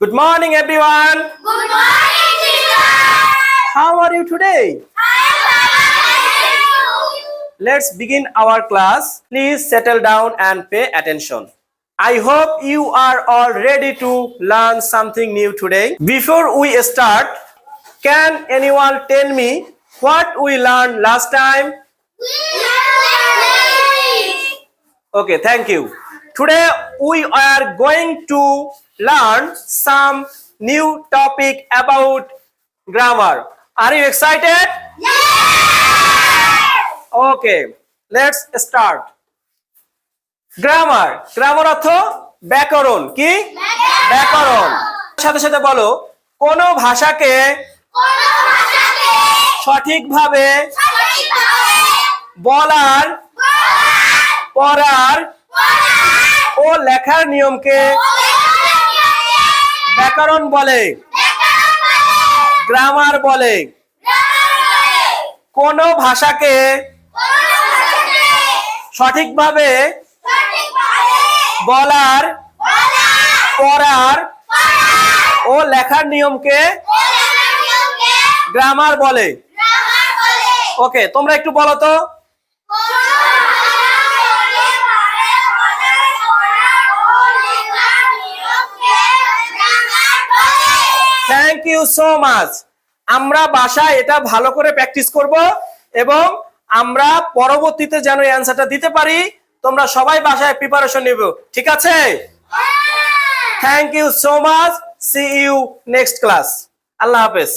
Good morning, everyone. Good morning, teacher. How are you today? Let's begin our class. Please settle down and pay attention. I hope you are all ready to learn something new today. Before we start, can anyone tell me what we learned last time? Okay, thank you. Today we are going to learn some new topic about grammar. Are you excited? Okay, let's start. Grammar অর্থ ব্যাকরণ। কি ব্যাকরণ? সাথে সাথে বলো, কোন ভাষাকে সঠিকভাবে বলার, পড়ার ও লেখার নিয়মকে ব্যাকরণ বলে, গ্রামার বলে। কোন ভাষাকে সঠিকভাবে বলার, পড়ার ও লেখার নিয়মকে গ্রামার বলে। ওকে, তোমরা একটু বলো তো। Thank you so much. আমরা বাসায় এটা ভালো করে প্র্যাকটিস করব এবং আমরা পরবর্তীতে যেন এই অ্যানসারটা দিতে পারি। তোমরা সবাই বাসায় প্রিপারেশন নিবে, ঠিক আছে? Thank you so much. See you next class. আল্লাহ হাফেজ।